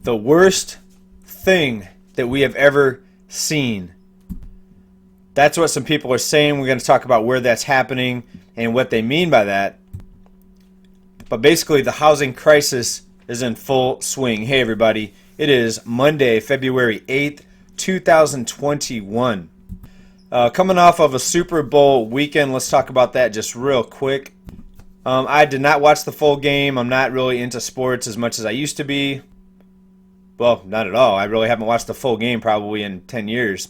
the worst thing that we have ever seen. That's what some people are saying. We're going to talk about where that's happening and what they mean by that. But basically, the housing crisis is in full swing. Hey, everybody. It is Monday, February 8th, 2021. Coming off of a Super Bowl weekend, let's talk about that just real quick. I did not watch the full game. I'm not really into sports as much as I used to be. Well, not at all. I really haven't watched the full game probably in 10 years.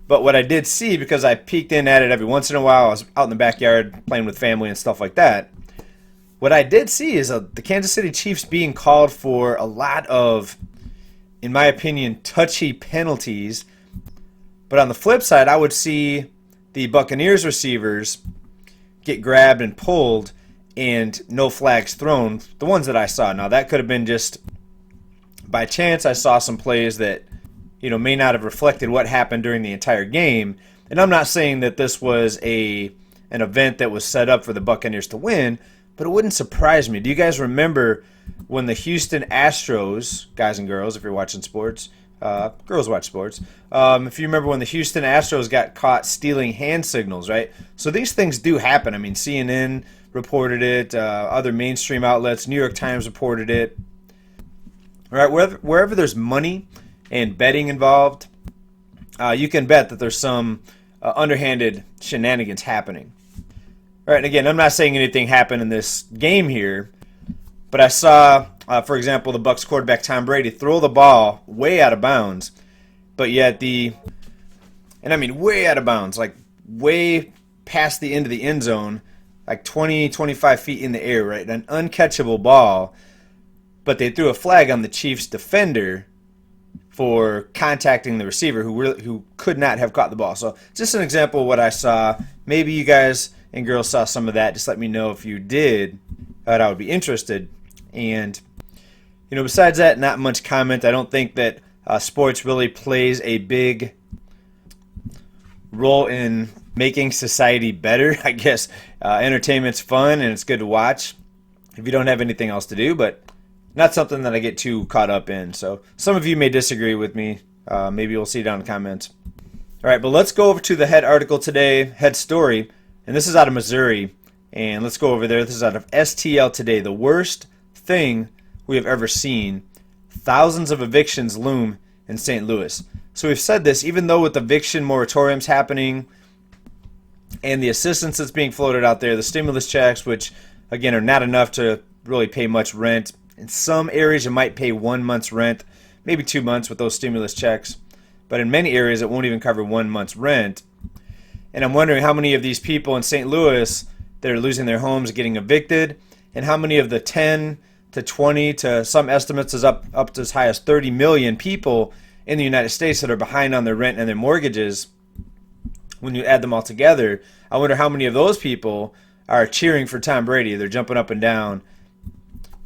But what I did see, because I peeked in at it every once in a while, I was out in the backyard playing with family and stuff like that. What I did see is the Kansas City Chiefs being called for a lot of, in my opinion, touchy penalties. But on the flip side, I would see the Buccaneers receivers get grabbed and pulled and no flags thrown, the ones that I saw. Now, that could have been just by chance. I saw some plays that, may not have reflected what happened during the entire game. And I'm not saying that this was an event that was set up for the Buccaneers to win, but it wouldn't surprise me. Do you guys remember when the Houston Astros, guys and girls, if you're watching sports, girls watch sports, if you remember when the Houston Astros got caught stealing hand signals, right? So these things do happen. I mean, CNN reported it, other mainstream outlets, New York Times reported it. Right, wherever there's money and betting involved, you can bet that there's some underhanded shenanigans happening. All right, and again, I'm not saying anything happened in this game here, but I saw, for example, the Bucs quarterback Tom Brady throw the ball way out of bounds, but yet and I mean way out of bounds, like way past the end of the end zone, like 20, 25 feet in the air, right? An uncatchable ball. But they threw a flag on the Chiefs defender for contacting the receiver who could not have caught the ball. So just an example of what I saw. Maybe you guys and girls saw some of that. Just let me know if you did. I would be interested. And, besides that, not much comment. I don't think that sports really plays a big role in making society better. I guess entertainment's fun and it's good to watch if you don't have anything else to do, but not something that I get too caught up in. So some of you may disagree with me. Maybe we'll see down in the comments. All right, but let's go over to the head article today, head story, and this is out of Missouri. And let's go over there. This is out of STL Today. The worst thing we have ever seen. Thousands of evictions loom in St. Louis. So we've said this, even though with eviction moratoriums happening and the assistance that's being floated out there, the stimulus checks, which, again, are not enough to really pay much rent. In some areas, you might pay 1 month's rent, maybe 2 months with those stimulus checks. But in many areas, it won't even cover 1 month's rent. And I'm wondering how many of these people in St. Louis that are losing their homes, getting evicted, and how many of the 10 to 20 to some estimates is up to as high as 30 million people in the United States that are behind on their rent and their mortgages. When you add them all together, I wonder how many of those people are cheering for Tom Brady. They're jumping up and down.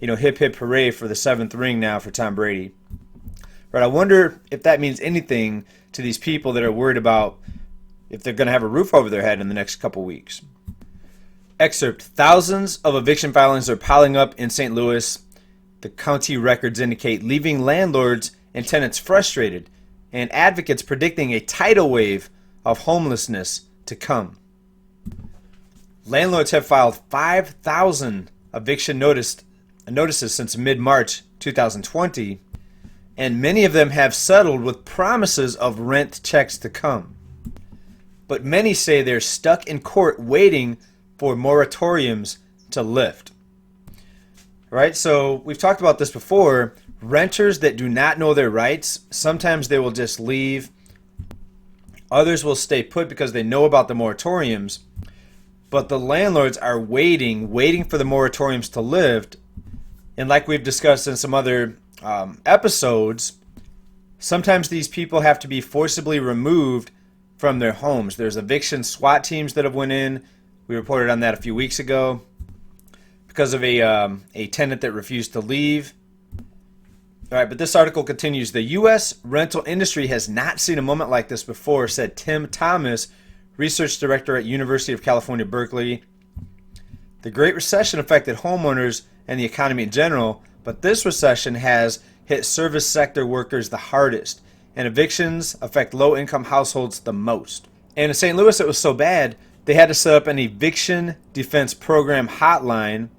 Hip, hip, hooray for the 7th ring now for Tom Brady. But I wonder if that means anything to these people that are worried about if they're going to have a roof over their head in the next couple weeks. Excerpt, thousands of eviction filings are piling up in St. Louis. The county records indicate leaving landlords and tenants frustrated, and advocates predicting a tidal wave of homelessness to come. Landlords have filed 5,000 eviction notices since mid-March 2020, and many of them have settled with promises of rent checks to come. But many say they're stuck in court waiting for moratoriums to lift. Right? So we've talked about this before. Renters that do not know their rights, sometimes they will just leave. Others will stay put because they know about the moratoriums. But the landlords are waiting for the moratoriums to lift. And like we've discussed in some other episodes, sometimes these people have to be forcibly removed from their homes. There's eviction SWAT teams that have went in. We reported on that a few weeks ago because of a tenant that refused to leave. All right, but this article continues. The U.S. rental industry has not seen a moment like this before, said Tim Thomas, research director at University of California, Berkeley. The Great Recession affected homeowners and the economy in general, but this recession has hit service sector workers the hardest, and evictions affect low-income households the most. And in St. Louis, it was so bad, they had to set up an eviction defense program hotline,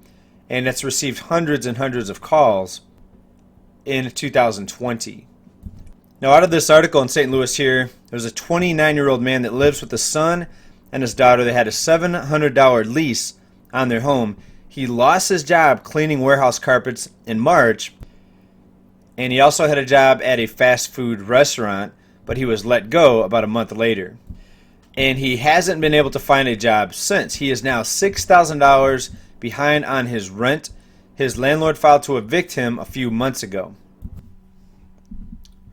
and it's received hundreds and hundreds of calls in 2020. Now, out of this article in St. Louis here, there's a 29-year-old man that lives with his son and his daughter. They had a $700 lease on their home. He lost his job cleaning warehouse carpets in March, and he also had a job at a fast food restaurant, but he was let go about a month later. And he hasn't been able to find a job since. He is now $6,000 behind on his rent. His landlord filed to evict him a few months ago.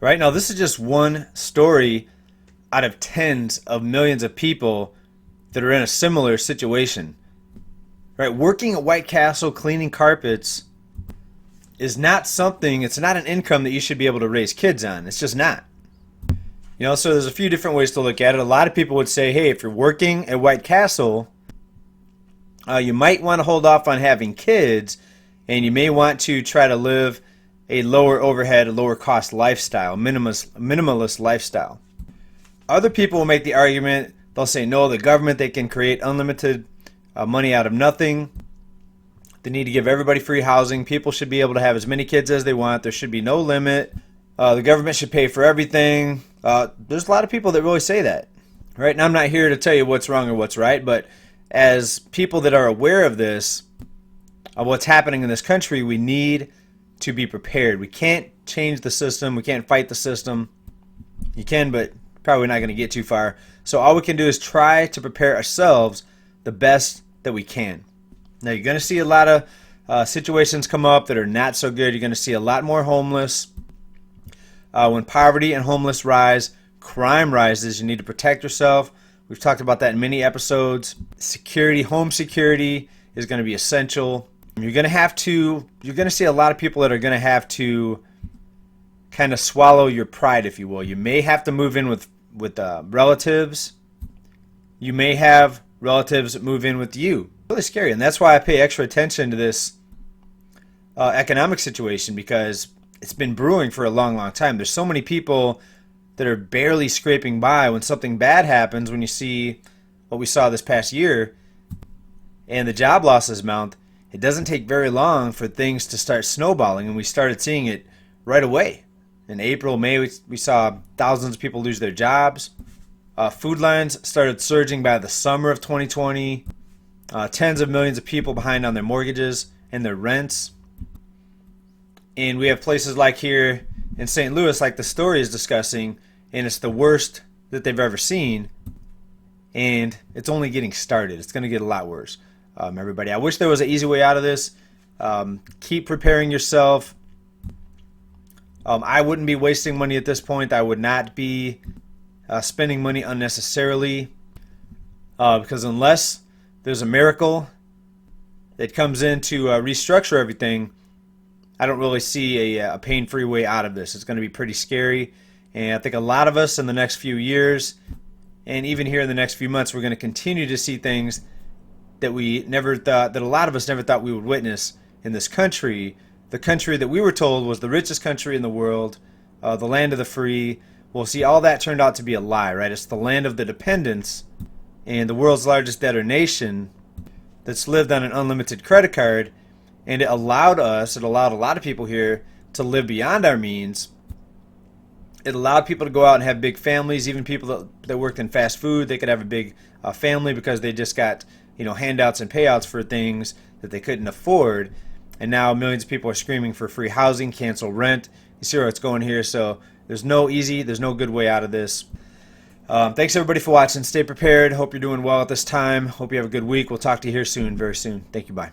Right now, this is just one story out of tens of millions of people that are in a similar situation. Right, working at White Castle, cleaning carpets is not something, it's not an income that you should be able to raise kids on. It's just not. You know, so there's a few different ways to look at it. A lot of people would say, hey, if you're working at White Castle, you might want to hold off on having kids, and you may want to try to live a lower overhead, a lower cost lifestyle, minimalist lifestyle. Other people will make the argument, they'll say, no, the government, they can create unlimited money out of nothing. They need to give everybody free housing. People should be able to have as many kids as they want. There should be no limit. The government should pay for everything. There's a lot of people that really say that. Right? And I'm not here to tell you what's wrong or what's right, but as people that are aware of this, of what's happening in this country, we need to be prepared. We can't change the system. We can't fight the system. You can, but probably not going to get too far. So all we can do is try to prepare ourselves the best that we can. Now, you're going to see a lot of situations come up that are not so good. You're going to see a lot more homeless. When poverty and homeless rise, crime rises. You need to protect yourself. We've talked about that in many episodes. Security, home security is going to be essential. You're going to see a lot of people that are going to have to kind of swallow your pride, if you will. You may have to move in with relatives. You may have relatives move in with you. Really scary, and that's why I pay extra attention to this economic situation, because it's been brewing for a long, long time. There's so many people that are barely scraping by when something bad happens. When you see what we saw this past year and the job losses mount, it doesn't take very long for things to start snowballing, and we started seeing it right away. In April, May, we saw thousands of people lose their jobs. Food lines started surging by the summer of 2020. Tens of millions of people behind on their mortgages and their rents. And we have places like here in St. Louis, like the story is discussing, and it's the worst that they've ever seen. And it's only getting started. It's going to get a lot worse. Everybody, I wish there was an easy way out of this. Keep preparing yourself. I wouldn't be wasting money at this point. I would not be spending money unnecessarily, because unless there's a miracle that comes in to restructure everything, I don't really see a pain-free way out of this. It's going to be pretty scary, and I think a lot of us in the next few years, and even here in the next few months, we're going to continue to see things that we never thought, that a lot of us never thought we would witness in this country. The country that we were told was the richest country in the world, the land of the free. Well, see, all that turned out to be a lie, right? It's the land of the dependents, and the world's largest debtor nation that's lived on an unlimited credit card, and it allowed a lot of people here to live beyond our means. It allowed people to go out and have big families. Even people that worked in fast food, they could have a big family because they just got handouts and payouts for things that they couldn't afford. And now millions of people are screaming for free housing, cancel rent. You see where it's going here. So there's no good way out of this. Thanks everybody for watching. Stay prepared. Hope you're doing well at this time. Hope you have a good week. We'll talk to you here soon, very soon. Thank you. Bye.